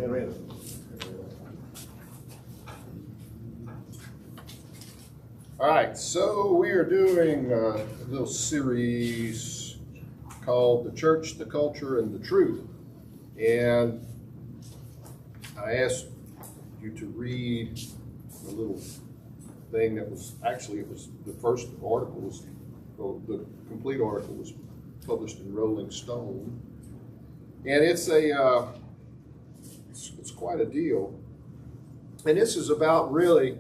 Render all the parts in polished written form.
Amen. All right, so we are doing a little series called The Church, the Culture, and the Truth. And I asked you to read a little thing that was, actually it was the first article, was, well, the complete article was published in Rolling Stone. And it's it's quite a deal. And this is about really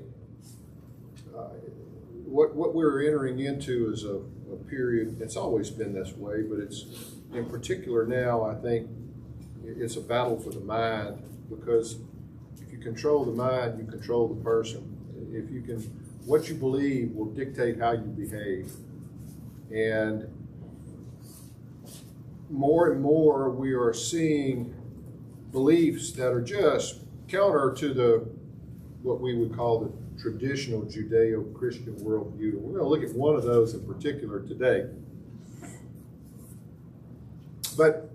what we're entering into is a period. It's always been this way, but it's in particular now, I think it's a battle for the mind, because if you control the mind, you control the person. If you can, what you believe will dictate how you behave. And more and more we are seeing beliefs that are just counter to what we would call the traditional Judeo-Christian worldview. We're going to look at one of those in particular today. But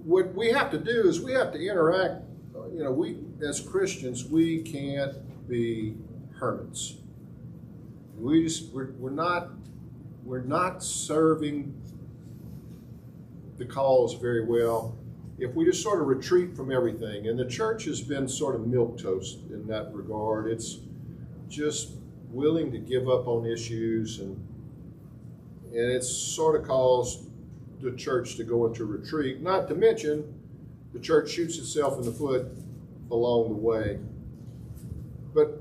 what we have to do is we have to interact. We as Christians, we can't be hermits. We're not serving the cause very well if we just sort of retreat from everything. And the church has been sort of milquetoast in that regard. It's just willing to give up on issues, and it's sort of caused the church to go into retreat. Not to mention, the church shoots itself in the foot along the way. But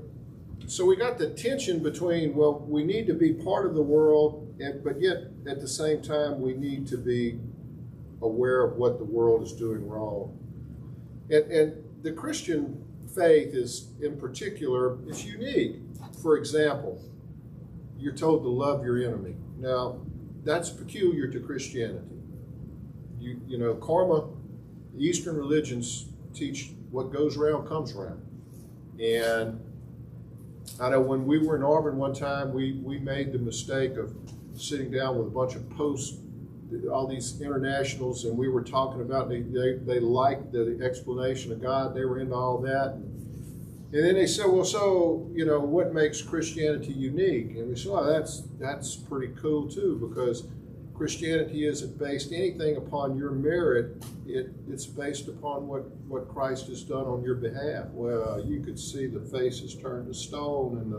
so we got the tension between, well, we need to be part of the world, but yet at the same time we need to be aware of what the world is doing wrong. And the Christian faith is, in particular, is unique. For example, you're told to love your enemy. Now, that's peculiar to Christianity. You know, karma, Eastern religions teach what goes around comes around. And I know when we were in Auburn one time, we made the mistake of sitting down with a bunch of all these internationals, and we were talking about, they liked the explanation of God, they were into all that. And then they said, well, so, what makes Christianity unique? And we said, well, that's pretty cool too, because Christianity isn't based anything upon your merit. It's based upon what Christ has done on your behalf. Well, you could see the faces turn to stone and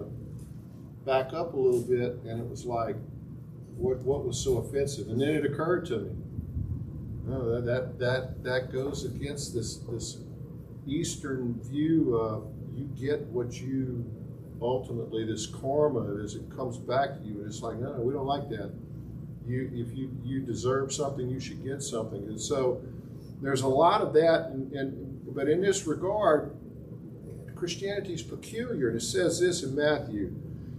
back up a little bit, and it was like, what was so offensive? And then it occurred to me, no, that goes against this Eastern view of you get what you ultimately, this karma, as it comes back to you, and it's like, no, we don't like that. If you deserve something, you should get something. And so there's a lot of that, but in this regard, Christianity is peculiar. And it says this in Matthew: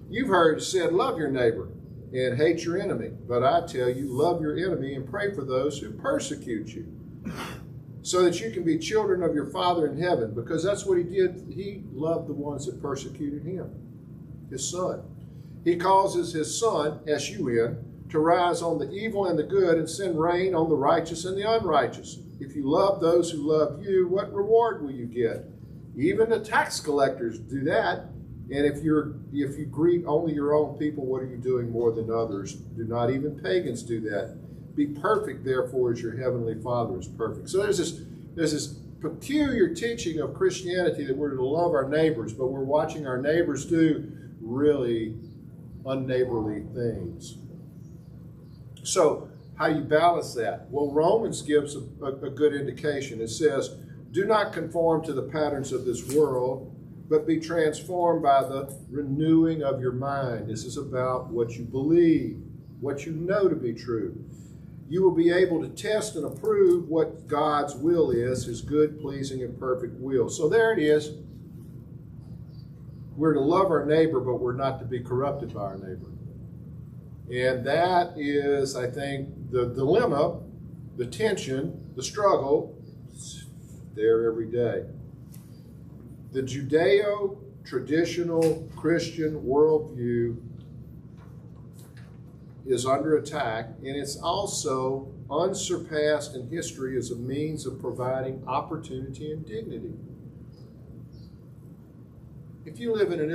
you've heard it said, love your neighbor and hate your enemy. But I tell you, love your enemy and pray for those who persecute you, so that you can be children of your Father in heaven, because that's what he did. He loved the ones that persecuted him, his son. He causes his son, S-U-N, to rise on the evil and the good and send rain on the righteous and the unrighteous. If you love those who love you, what reward will you get? Even the tax collectors do that. And if you greet only your own people, what are you doing more than others? Do not even pagans do that? Be perfect, therefore, as your heavenly Father is perfect. So there's this peculiar teaching of Christianity that we're to love our neighbors, but we're watching our neighbors do really unneighborly things. So how do you balance that? Well, Romans gives a good indication. It says, do not conform to the patterns of this world, but be transformed by the renewing of your mind. This is about what you believe, what you know to be true. You will be able to test and approve what God's will is, his good, pleasing, and perfect will. So there it is. We're to love our neighbor, but we're not to be corrupted by our neighbor. And that is, I think, the dilemma, the tension, the struggle, there every day. The Judeo-traditional Christian worldview is under attack, and it's also unsurpassed in history as a means of providing opportunity and dignity. If you live in an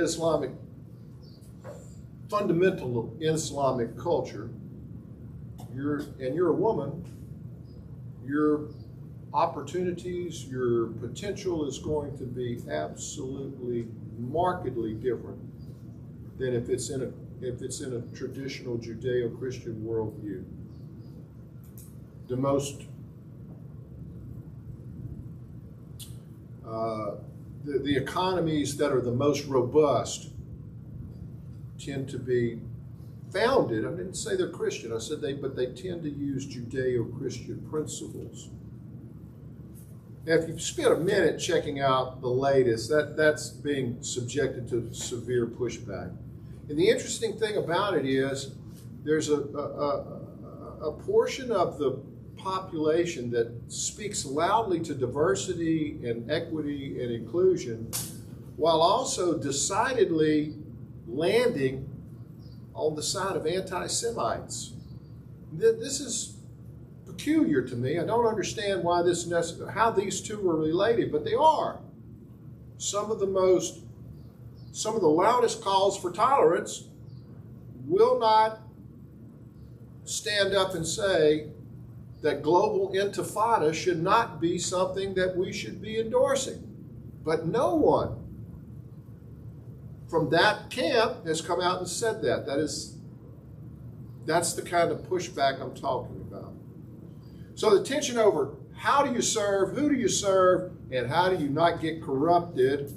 fundamental Islamic culture, you're a woman, your opportunities, your potential is going to be absolutely markedly different than if it's in a traditional Judeo-Christian worldview. The economies that are the most robust tend to be founded, I didn't say they're Christian, I said but they tend to use Judeo-Christian principles. Now, if you've spent a minute checking out the latest, that's being subjected to severe pushback. And the interesting thing about it is there's a portion of the population that speaks loudly to diversity and equity and inclusion, while also decidedly landing on the side of anti-Semites. This is peculiar to me. I don't understand why how these two are related, but they are. Some of the loudest calls for tolerance will not stand up and say that global intifada should not be something that we should be endorsing. But no one from that camp has come out and said that. That's the kind of pushback I'm talking about. So the tension over how do you serve, who do you serve, and how do you not get corrupted,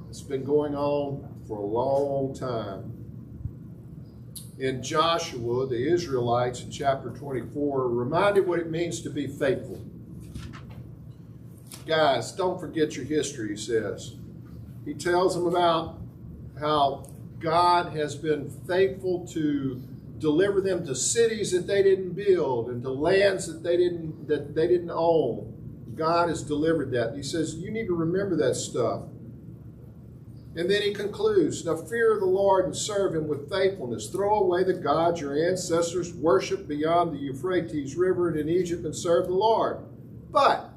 it's been going on for a long time. In Joshua, the Israelites in chapter 24 are reminded what it means to be faithful. Guys, don't forget your history, he says. He tells them about how God has been faithful to deliver them to cities that they didn't build and to lands that they didn't own. God has delivered that. And he says, you need to remember that stuff. And then he concludes, now fear the Lord and serve him with faithfulness. Throw away the gods your ancestors worshiped beyond the Euphrates River and in Egypt and serve the Lord. But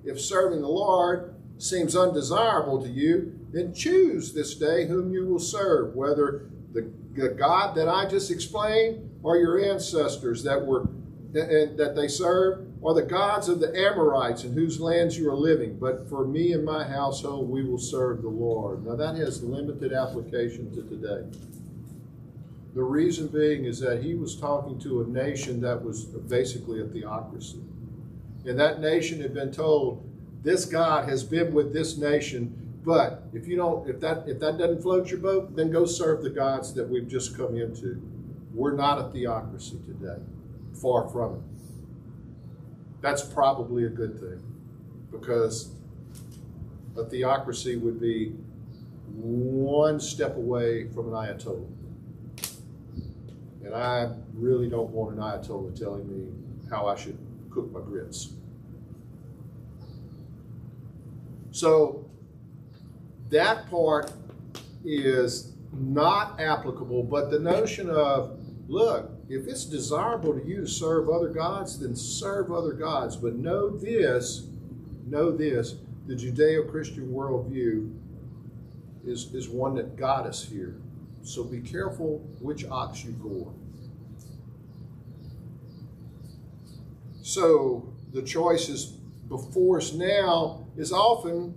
if serving the Lord seems undesirable to you, then choose this day whom you will serve, whether the God that I just explained or your ancestors that they served, or the gods of the Amorites in whose lands you are living. But for me and my household, we will serve the Lord. Now that has limited application to today. The reason being is that he was talking to a nation that was basically a theocracy. And that nation had been told, this God has been with this nation, but if that doesn't float your boat, then go serve the gods that we've just come into. We're not a theocracy today. Far from it. That's probably a good thing, because a theocracy would be one step away from an ayatollah. And I really don't want an ayatollah telling me how I should cook my grits. So that part is not applicable, but the notion of, look, if it's desirable to you to serve other gods, then serve other gods. But know this, the Judeo-Christian worldview is one that got us here. So be careful which ox you gore. So the choices before us now is often,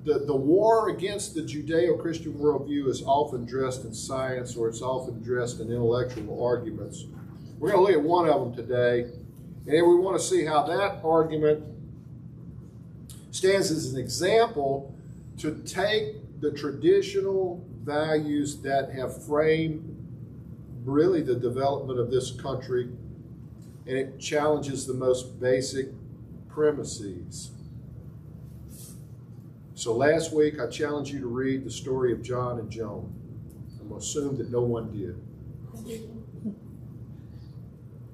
the war against the Judeo-Christian worldview is often dressed in science, or it's often dressed in intellectual arguments. We're going to look at one of them today, and we want to see how that argument stands as an example to take the traditional values that have framed really the development of this country, and it challenges the most basic premises. So last week, I challenged you to read the story of John and Joan. I'm going to assume that no one did.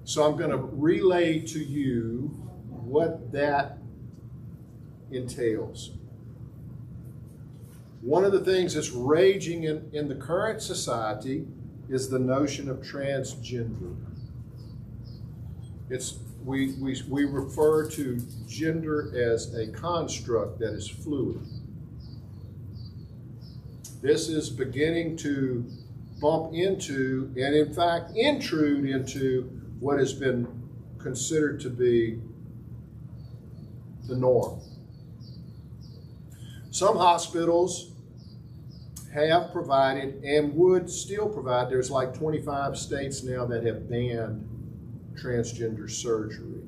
So I'm going to relay to you what that entails. One of the things that's raging in the current society is the notion of transgender. We refer to gender as a construct that is fluid. This is beginning to bump into, and in fact intrude into, what has been considered to be the norm. Some hospitals have provided and would still provide, there's like 25 states now that have banned transgender surgery.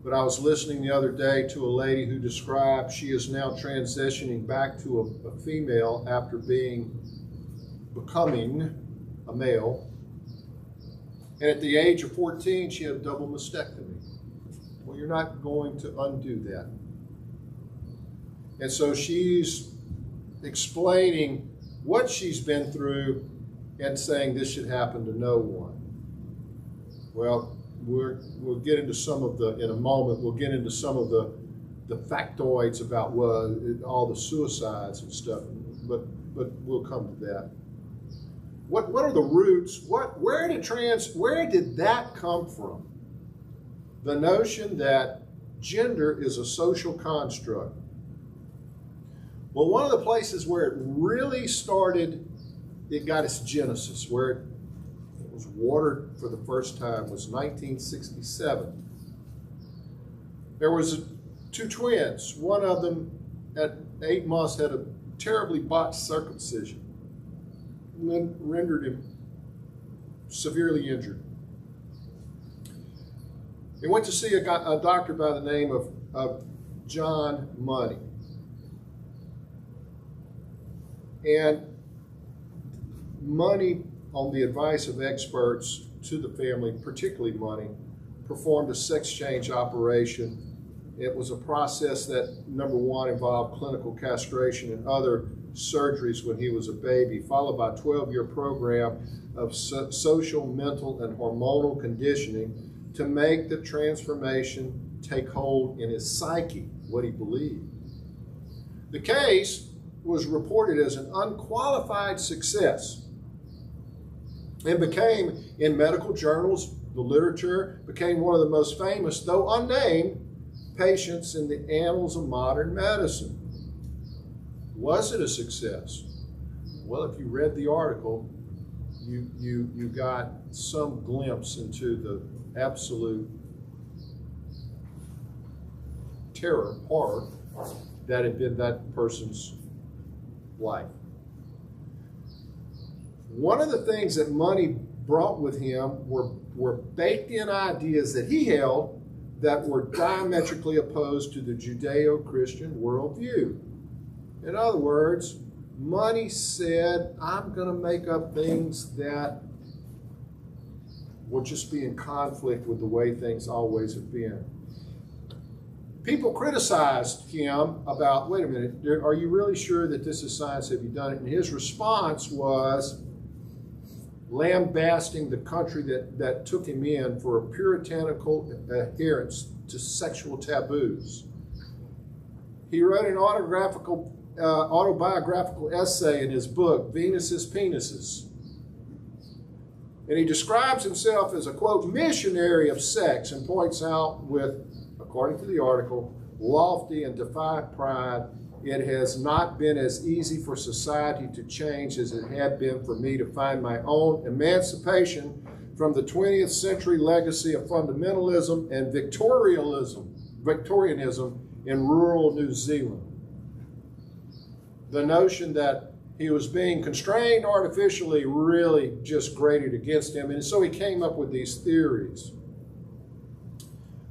But I was listening the other day to a lady who described she is now transitioning back to a female after becoming a male. And at the age of 14, she had a double mastectomy. Well, you're not going to undo that. And so she's explaining what she's been through and saying this should happen to no one. Well, we'll get into some of in a moment, we'll get into some of the factoids about all the suicides and stuff, but we'll come to that. What are the roots? Where did that come from? The notion that gender is a social construct. Well, one of the places where it really started, it got its genesis, where it was watered for the first time, was 1967. There was two twins. One of them at 8 months had a terribly botched circumcision, and rendered him severely injured. He went to see a doctor by the name of John Money. And Money, on the advice of experts to the family, particularly Money, performed a sex change operation. It was a process that, number one, involved clinical castration and other surgeries when he was a baby, followed by a 12-year program of social, mental, and hormonal conditioning to make the transformation take hold in his psyche, what he believed. The case was reported as an unqualified success and became, in medical journals, the literature, became one of the most famous, though unnamed, patients in the annals of modern medicine. Was it a success? Well, if you read the article, you got some glimpse into the absolute terror, horror that had been that person's life. One of the things that Money brought with him were baked-in ideas that he held that were diametrically opposed to the Judeo-Christian worldview. In other words, Money said, I'm going to make up things that will just be in conflict with the way things always have been. People criticized him about, wait a minute, are you really sure that this is science? Have you done it? And his response was lambasting the country that took him in for a puritanical adherence to sexual taboos. He wrote an autobiographical essay in his book, Venus's Penises. And he describes himself as a, quote, missionary of sex, and points out with, according to the article, lofty and defiant pride, it has not been as easy for society to change as it had been for me to find my own emancipation from the 20th century legacy of fundamentalism and Victorianism in rural New Zealand. The notion that he was being constrained artificially really just grated against him, and so he came up with these theories.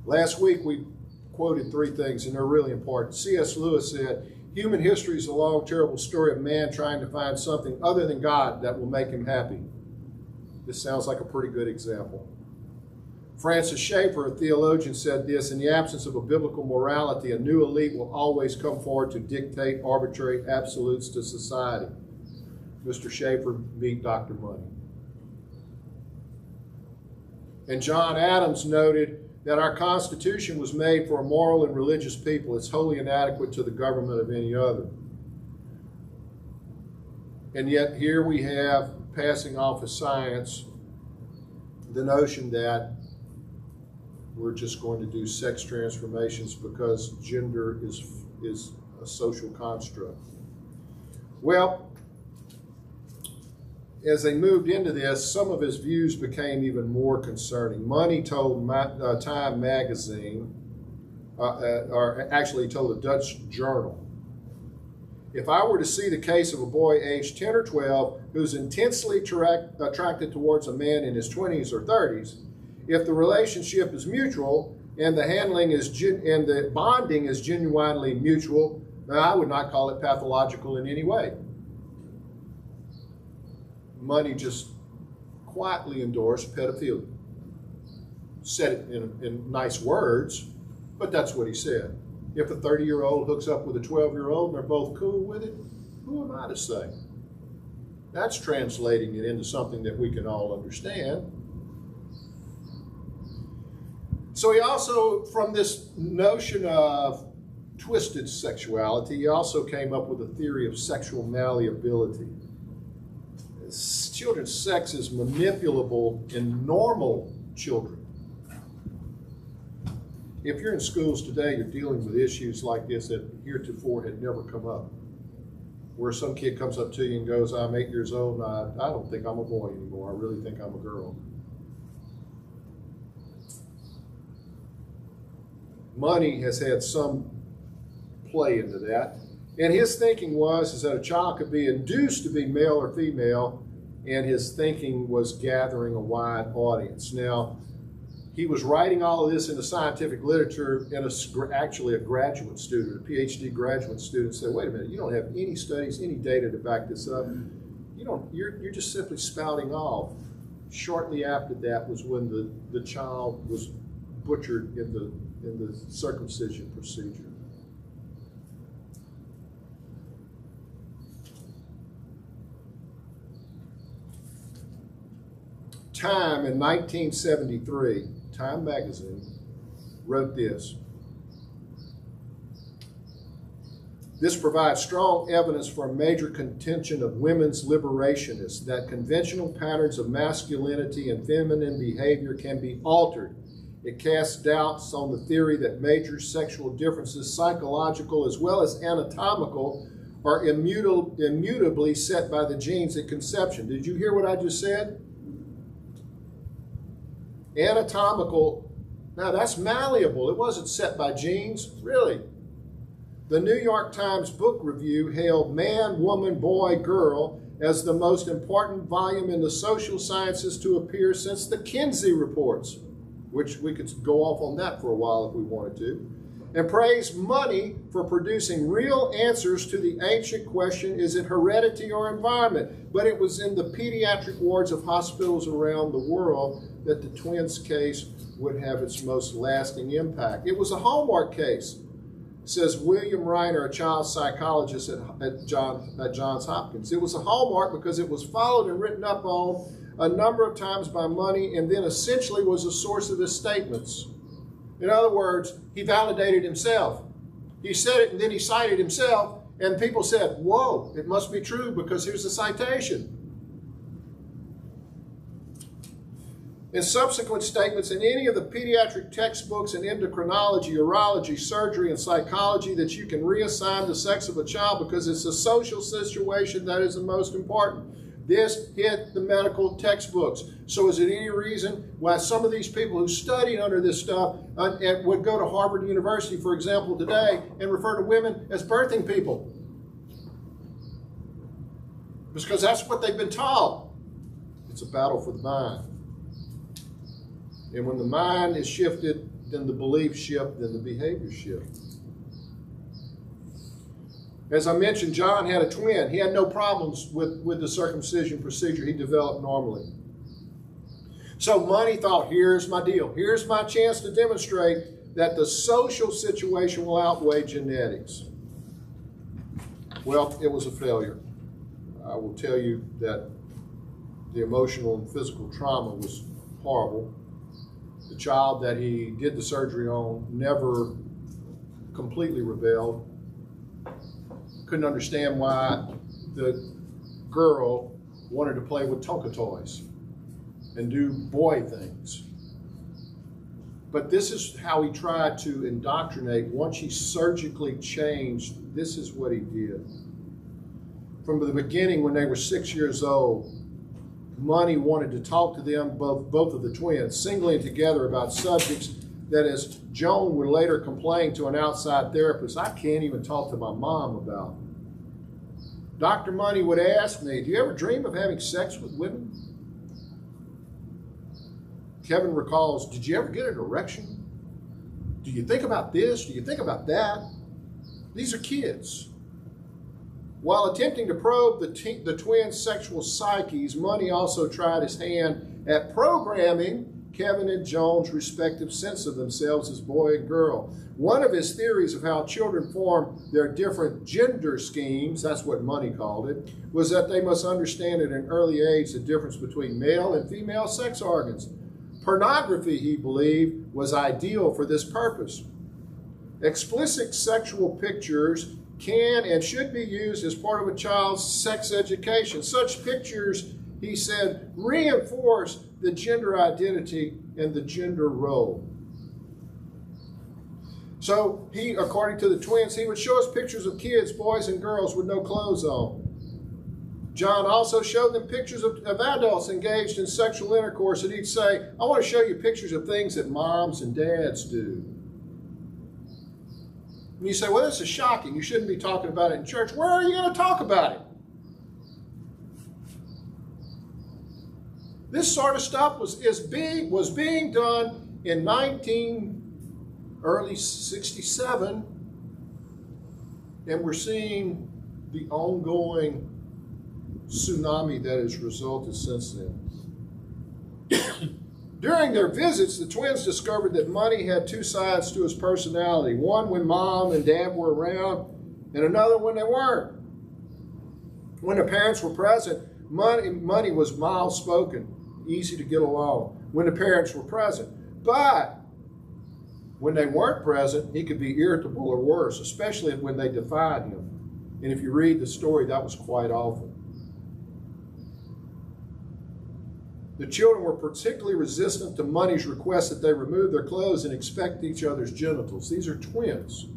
Last week we quoted 3 things, and they're really important. C.S. Lewis said, human history is a long, terrible story of man trying to find something other than God that will make him happy. This sounds like a pretty good example. Francis Schaeffer, a theologian, said this, in the absence of a biblical morality, a new elite will always come forward to dictate arbitrary absolutes to society. Mr. Schaeffer, meet Dr. Money. And John Adams noted that our Constitution was made for a moral and religious people. It's wholly inadequate to the government of any other. And yet here we have, passing off as science, the notion that we're just going to do sex transformations because gender is a social construct. Well, as they moved into this, some of his views became even more concerning. Money told Time magazine, or actually told a Dutch journal, if I were to see the case of a boy aged 10 or 12 who's intensely attracted towards a man in his 20s or 30s, if the relationship is mutual and the handling is and the bonding is genuinely mutual, I would not call it pathological in any way. Money just quietly endorsed pedophilia. Said it in nice words, but that's what he said. If a 30-year-old hooks up with a 12-year-old and they're both cool with it, who am I to say? That's translating it into something that we can all understand. So he also, from this notion of twisted sexuality, he also came up with a theory of sexual malleability. Children's sex is manipulable in normal children. If you're in schools today, you're dealing with issues like this that heretofore had never come up, where some kid comes up to you and goes, I'm 8 years old and I don't think I'm a boy anymore. I really think I'm a girl. Money has had some play into that. And his thinking is that a child could be induced to be male or female, and his thinking was gathering a wide audience. Now, he was writing all of this in the scientific literature, and actually a graduate student, a PhD graduate student, said, wait a minute, you don't have any studies, any data to back this up. You're just simply spouting off. Shortly after that was when the child was butchered in the circumcision procedure. Time in 1973, Time magazine wrote this. This provides strong evidence for a major contention of women's liberationists that conventional patterns of masculinity and feminine behavior can be altered. It casts doubts on the theory that major sexual differences, psychological as well as anatomical, are immutably set by the genes at conception. Did you hear what I just said? Anatomical, now that's malleable. It wasn't set by genes, really. The New York Times Book Review hailed Man, Woman, Boy, Girl as the most important volume in the social sciences to appear since the Kinsey reports, which we could go off on that for a while if we wanted to, and praised money for producing real answers to the ancient question, is it heredity or environment? But it was in the pediatric wards of hospitals around the world that the twins case would have its most lasting impact. It was a hallmark case, says William Reiner, a child psychologist at Johns Hopkins. It was a hallmark because it was followed and written up on a number of times by money, and then essentially was a source of his statements. In other words, he validated himself. He said it and then he cited himself, and people said, whoa, it must be true because here's the citation. In subsequent statements in any of the pediatric textbooks in endocrinology, urology, surgery, and psychology that you can reassign the sex of a child because it's a social situation that is the most important. This hit the medical textbooks. So is it any reason why some of these people who studied under this stuff and would go to Harvard University, for example, today and refer to women as birthing people? Because that's what they've been taught. It's a battle for the mind. And when the mind is shifted, then the beliefs shift, then the behavior shift. As I mentioned, John had a twin. He had no problems with the circumcision procedure. He developed normally. So money thought, here's my deal. Here's my chance to demonstrate that the social situation will outweigh genetics. Well, it was a failure. I will tell you that the emotional and physical trauma was horrible. The child that he did the surgery on never completely rebelled. Couldn't understand why the girl wanted to play with Tonka toys and do boy things. But this is how he tried to indoctrinate. Once he surgically changed, this is what he did. From the beginning, when they were 6 years old, Money wanted to talk to them, both of the twins, singling together about subjects that, as Joan would later complain to an outside therapist, I can't even talk to my mom about. Dr. Money would ask me, do you ever dream of having sex with women? Kevin recalls, did you ever get an erection? Do you think about this? Do you think about that? These are kids. While attempting to probe the twins' sexual psyches, Money also tried his hand at programming Kevin and Joan's respective sense of themselves as boy and girl. One of his theories of how children form their different gender schemes, that's what Money called it, was that they must understand at an early age the difference between male and female sex organs. Pornography, he believed, was ideal for this purpose. Explicit sexual pictures can and should be used as part of a child's sex education. Such pictures, he said, reinforce the gender identity and the gender role. So he, according to the twins, he would show us pictures of kids, boys and girls with no clothes on. John also showed them pictures of adults engaged in sexual intercourse, and he'd say, I want to show you pictures of things that moms and dads do. And you say, well, this is shocking. You shouldn't be talking about it in church. Where are you going to talk about it? This sort of stuff was being done in early 67, and we're seeing the ongoing tsunami that has resulted since then. During their visits, the twins discovered that Money had two sides to his personality. One when mom and dad were around, and another when they weren't. When the parents were present, Money was mild-spoken, easy to get along when the parents were present. But when they weren't present, he could be irritable or worse, especially when they defied him. And if you read the story, that was quite awful. The children were particularly resistant to Money's request that they remove their clothes and inspect each other's genitals. These are twins.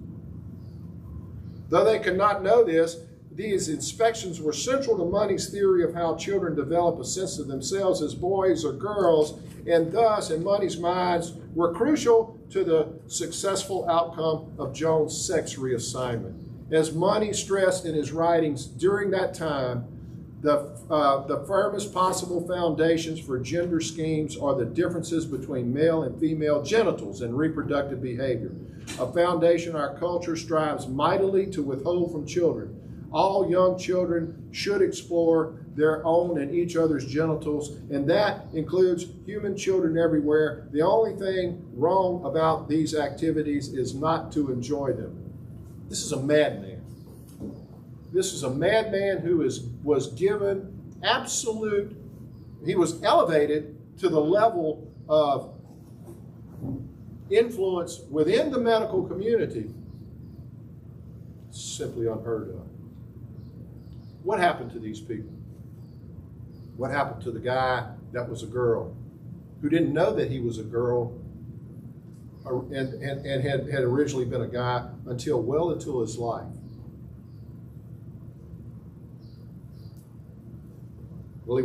Though they could not know this, these inspections were central to Money's theory of how children develop a sense of themselves as boys or girls, and thus, in Money's minds, were crucial to the successful outcome of Joan's sex reassignment. As Money stressed in his writings during that time, the firmest possible foundations for gender schemes are the differences between male and female genitals and reproductive behavior, a foundation our culture strives mightily to withhold from children. All young children should explore their own and each other's genitals, and that includes human children everywhere. The only thing wrong about these activities is not to enjoy them. This is a madman. This is a madman who was given absolute, he was elevated to the level of influence within the medical community. It's simply unheard of. What happened to these people? What happened to the guy that was a girl, who didn't know that he was a girl and had originally been a guy well into his life? Well, he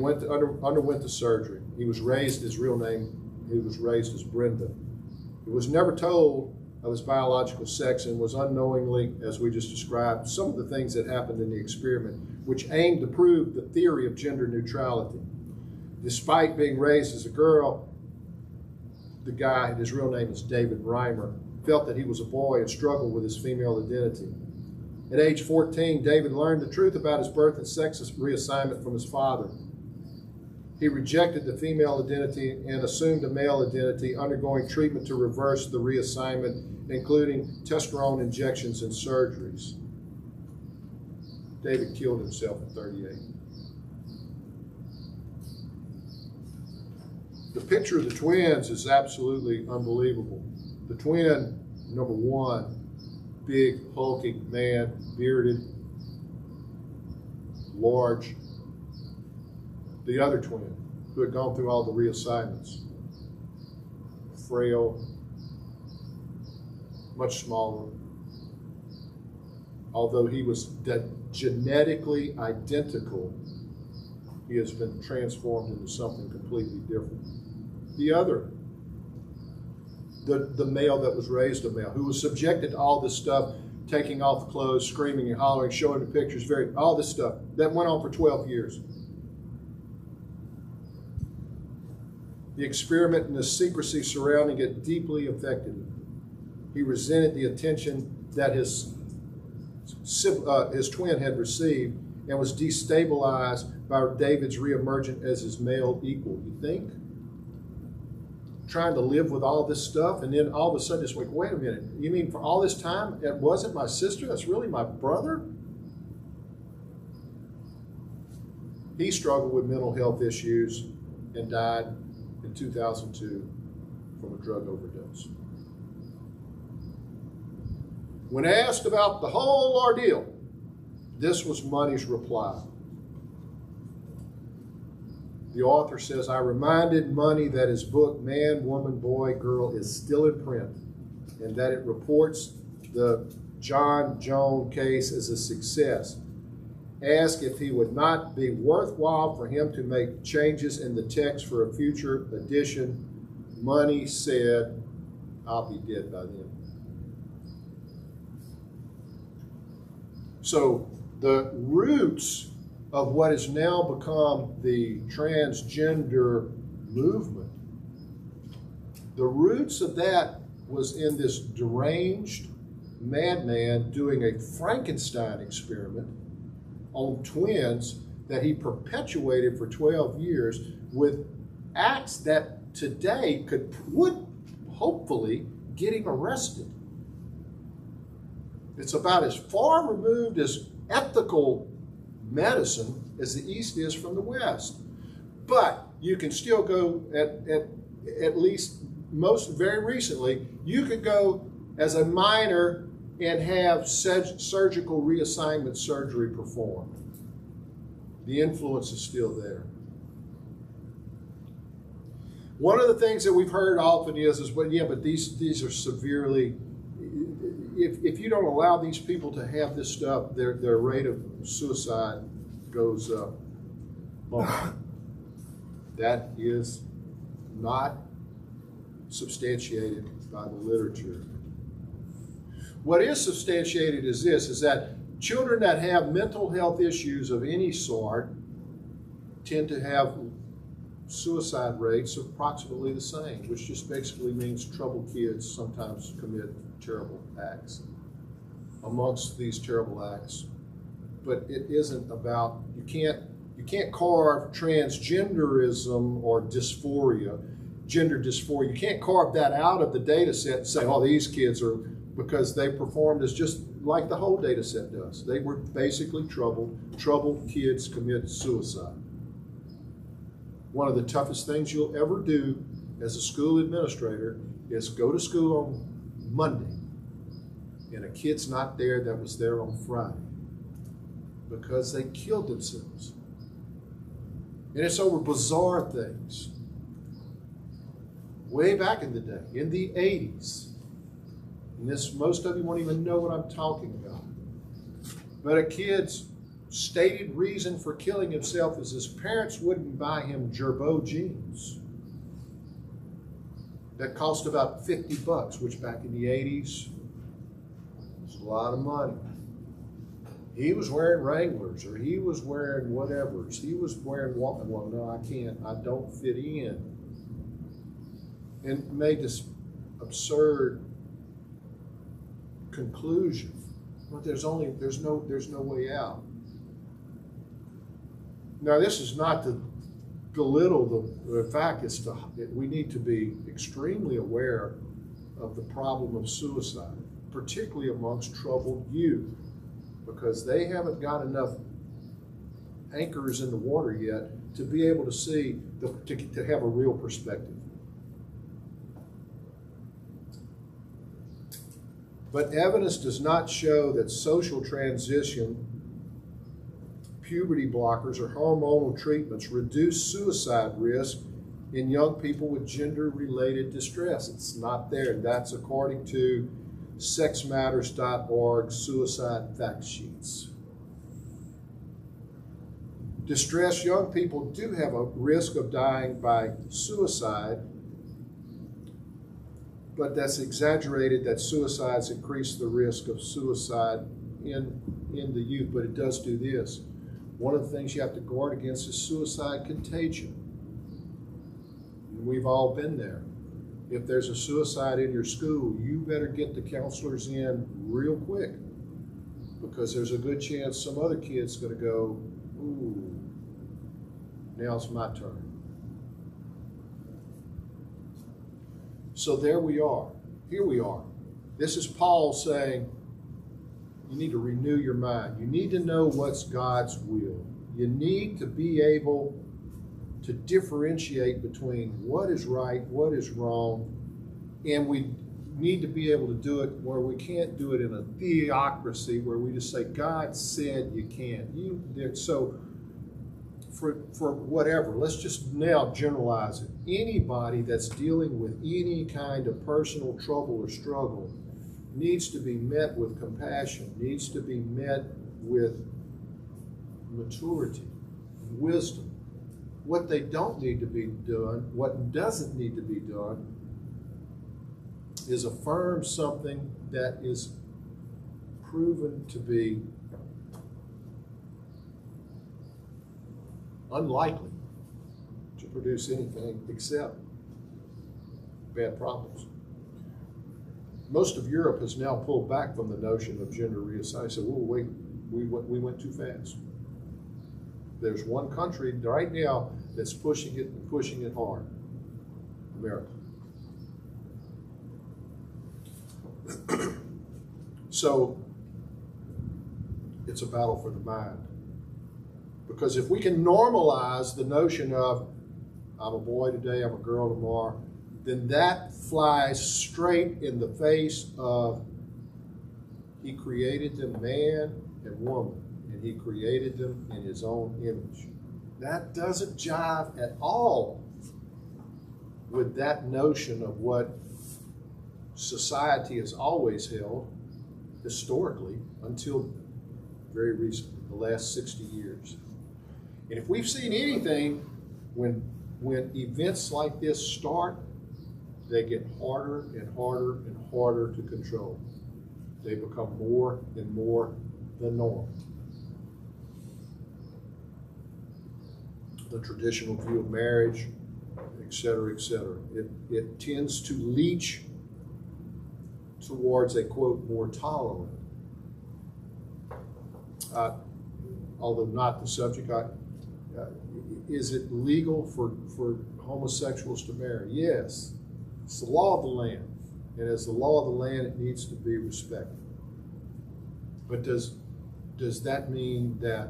underwent the surgery. He was raised his real name. He was raised as Brenda. He was never told of his biological sex and was unknowingly, as we just described, some of the things that happened in the experiment, which aimed to prove the theory of gender neutrality. Despite being raised as a girl, the guy, his real name is David Reimer, felt that he was a boy and struggled with his female identity. At age 14, David learned the truth about his birth and sex reassignment from his father. He rejected the female identity and assumed a male identity, undergoing treatment to reverse the reassignment, including testosterone injections and surgeries. David killed himself at 38. The picture of the twins is absolutely unbelievable. The twin, number one, big, hulking man, bearded, large. The other twin, who had gone through all the reassignments, frail, much smaller. Although he was genetically identical, he has been transformed into something completely different. The other, the male that was raised a male, who was subjected to all this stuff, taking off the clothes, screaming and hollering, showing the pictures, all this stuff, that went on for 12 years. The experiment and the secrecy surrounding it deeply affected him. He resented the attention that his twin had received and was destabilized by David's reemergence as his male equal. You think? Trying to live with all this stuff, and then all of a sudden it's like, wait a minute, you mean for all this time it wasn't my sister, that's really my brother? He struggled with mental health issues and died in 2002 from a drug overdose. When asked about the whole ordeal, this was Money's reply. The author says, I reminded Money that his book, Man, Woman, Boy, Girl, is still in print, and that it reports the John Jones case as a success. Asked if he would not be worthwhile for him to make changes in the text for a future edition, Money said, I'll be dead by then. So the roots of what has now become the transgender movement, the roots of that was in this deranged madman doing a Frankenstein experiment on twins that he perpetuated for 12 years with acts that today would hopefully get him arrested. It's about as far removed as ethical medicine as the East is from the West. But you can still go at least very recently, you could go as a minor and have surgical reassignment surgery performed. The influence is still there. One of the things that we've heard often is well, yeah, but these are severely, if you don't allow these people to have this stuff, their rate of suicide goes up. That is not substantiated by the literature. What is substantiated is this, is that children that have mental health issues of any sort tend to have suicide rates approximately the same, which just basically means troubled kids sometimes commit terrible acts. Amongst these terrible acts, but it isn't about, you can't carve transgenderism or dysphoria, gender dysphoria, you can't carve that out of the data set and say, oh, these kids are, because they performed as just like the whole data set does. They were basically troubled kids commit suicide. One of the toughest things you'll ever do as a school administrator is go to school on Monday and a kid's not there that was there on Friday because they killed themselves. And it's over bizarre things. Way back in the day, in the 80s, and this, most of you won't even know what I'm talking about, but a kid's stated reason for killing himself is his parents wouldn't buy him Gerbeau jeans that cost about $50, which back in the 80s was a lot of money. He was wearing Wranglers, or he was wearing whatevers. He was wearing Walkman. Well, no, I can't. I don't fit in. And made this absurd conclusion. But there's no way out. Now, this is not to belittle the fact. It's we need to be extremely aware of the problem of suicide, particularly amongst troubled youth, because they haven't got enough anchors in the water yet to be able to see, to have a real perspective. But evidence does not show that social transition, puberty blockers, or hormonal treatments reduce suicide risk in young people with gender-related distress. It's not there. That's according to sexmatters.org suicide fact sheets. Distressed young people do have a risk of dying by suicide, but that's exaggerated that suicides increase the risk of suicide in the youth, but it does do this. One of the things you have to guard against is suicide contagion. And we've all been there. If there's a suicide in your school, you better get the counselors in real quick, because there's a good chance some other kid's going to go, ooh, now it's my turn. So there we are. Here we are. This is Paul saying, you need to renew your mind. You need to know what's God's will. You need to be able to differentiate between what is right, what is wrong, and we need to be able to do it where we can't do it in a theocracy where we just say, God said you can't. So for whatever, let's just now generalize it. Anybody that's dealing with any kind of personal trouble or struggle needs to be met with compassion, needs to be met with maturity, wisdom. What they don't need to be done, what doesn't need to be done, is affirm something that is proven to be unlikely to produce anything except bad problems. Most of Europe has now pulled back from the notion of gender reassignment. So, oh, wait, we went too fast. There's one country right now that's pushing it and pushing it hard. America. So it's a battle for the mind. Because if we can normalize the notion of I'm a boy today, I'm a girl tomorrow, then that flies straight in the face of He created them man and woman, and He created them in His own image. That doesn't jive at all with that notion of what society has always held historically until very recently, the last 60 years. And if we've seen anything, when events like this start, they get harder and harder and harder to control. They become more and more the norm. The traditional view of marriage, et cetera, it tends to leach towards a, quote, more tolerant. Although not the subject, is it legal for homosexuals to marry? Yes. It's the law of the land. And as the law of the land, it needs to be respected. But does that mean that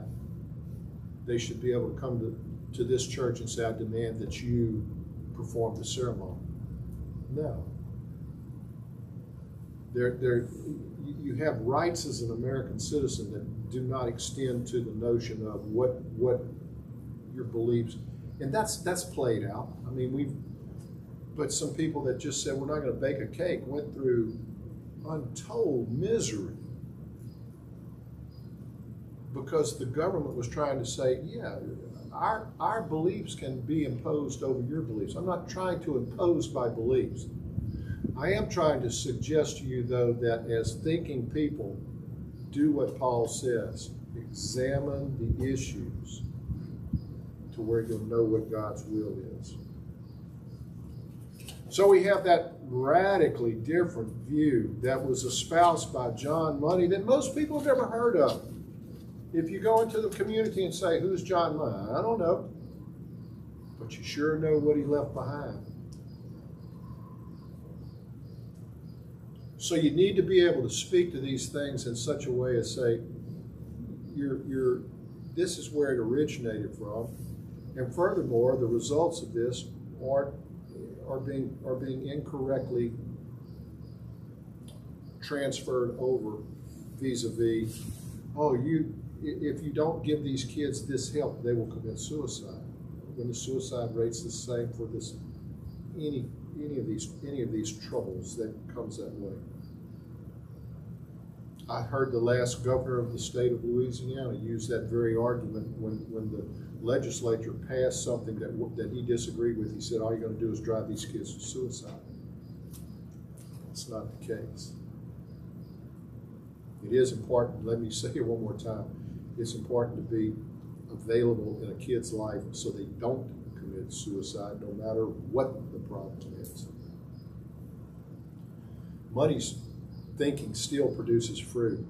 they should be able to come to this church and say, I demand that you perform the ceremony? No. You have rights as an American citizen that do not extend to the notion of what your beliefs, and that's played out. I mean, but some people that just said we're not going to bake a cake went through untold misery because the government was trying to say, yeah, our beliefs can be imposed over your beliefs. I'm not trying to impose my beliefs. I am trying to suggest to you, though, that as thinking people, do what Paul says. Examine the issues to where you'll know what God's will is. So we have that radically different view that was espoused by John Money that most people have never heard of. If you go into the community and say, who's John Money? I don't know. But you sure know what he left behind. So you need to be able to speak to these things in such a way as say, this is where it originated from, and furthermore, the results of this are being incorrectly transferred over vis-a-vis. If you don't give these kids this help, they will commit suicide. When the suicide rate's the same for any of these troubles that comes that way. I heard the last governor of the state of Louisiana use that very argument when the legislature passed something that he disagreed with. He said, all you're going to do is drive these kids to suicide. That's not the case. It is important, let me say it one more time, it's important to be available in a kid's life so they don't commit suicide no matter what the problem is. Money's thinking still produces fruit.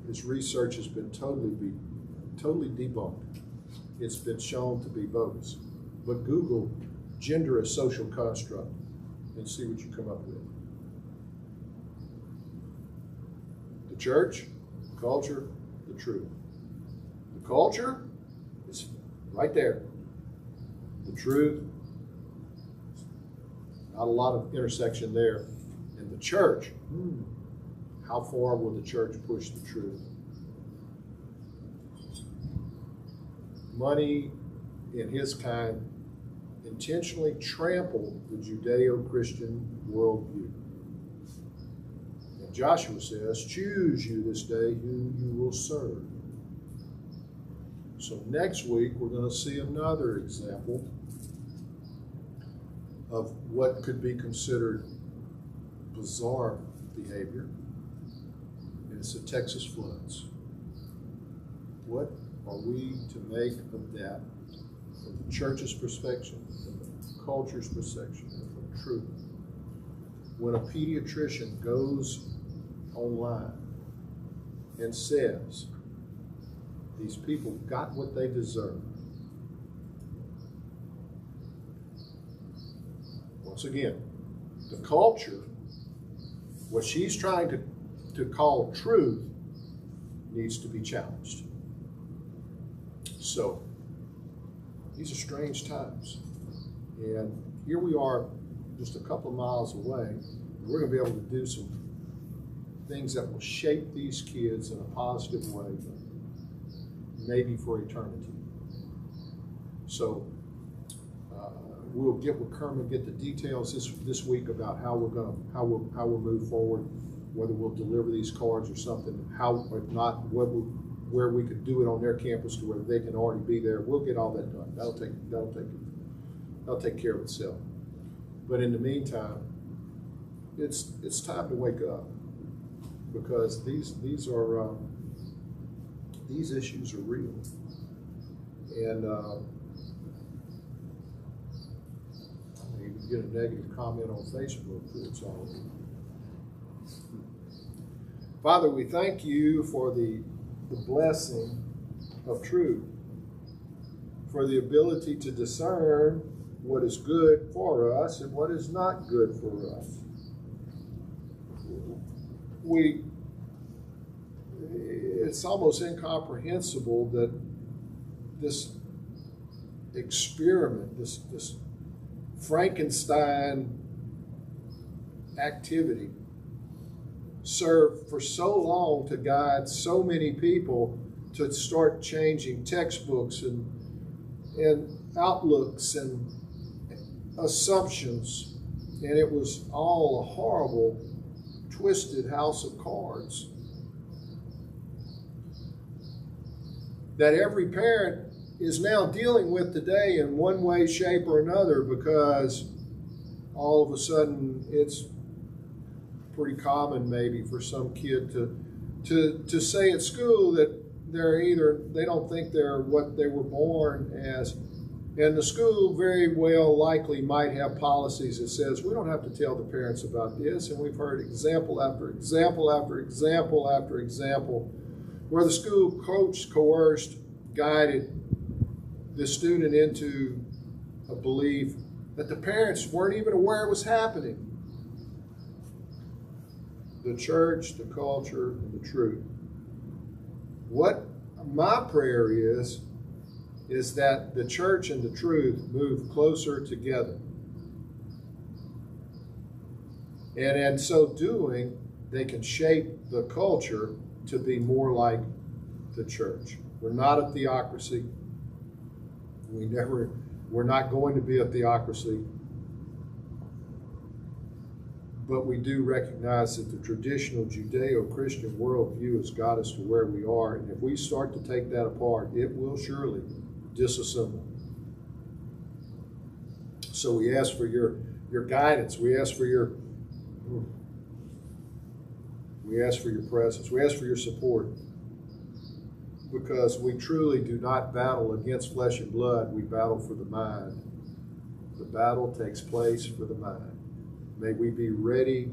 His research has been totally debunked. It's been shown to be bogus. But Google gender as social construct and see what you come up with. The church, the culture, the truth. The culture is right there. The truth, not a lot of intersection there. And the church, how far will the church push the truth? Money in his kind intentionally trampled the Judeo-Christian worldview. And Joshua says, choose you this day who you will serve. So next week, we're going to see another example of what could be considered bizarre behavior. And it's the Texas floods. What are we to make of that from the church's perspective, from the culture's perspective, and from truth? When a pediatrician goes online and says, these people got what they deserve. Once again, the culture, what she's trying to call truth, needs to be challenged. So, these are strange times. And here we are just a couple of miles away. We're going to be able to do some things that will shape these kids in a positive way, maybe for eternity. So we'll get with Kermit, get the details this week about how we'll move forward, whether we'll deliver these cards or something, how, if not, where we could do it on their campus to where they can already be there. We'll get all that done. That'll take care of itself. But in the meantime, it's time to wake up, because these issues are real. And you can get a negative comment on Facebook that it's all real. Father, we thank you for the blessing of truth, for the ability to discern what is good for us and what is not good for us. It's almost incomprehensible that this experiment, this Frankenstein activity, served for so long to guide so many people to start changing textbooks and outlooks and assumptions. And it was all a horrible, twisted house of cards that every parent is now dealing with today in one way, shape, or another, because all of a sudden it's pretty common maybe for some kid to say at school that they don't think they're what they were born as. And the school very well likely might have policies that says we don't have to tell the parents about this. And we've heard example after example after example after example where the school coach coerced, guided the student into a belief that the parents weren't even aware it was happening. The church, the culture, and the truth. What my prayer is that the church and the truth move closer together. And in so doing, they can shape the culture to be more like the church. We're not a theocracy. We're not going to be a theocracy. But we do recognize that the traditional Judeo-Christian worldview has got us to where we are, and if we start to take that apart, it will surely disassemble. So we ask for your guidance. We ask for your presence. We ask for your support, because we truly do not battle against flesh and blood. We battle for the mind. The battle takes place for the mind. May we be ready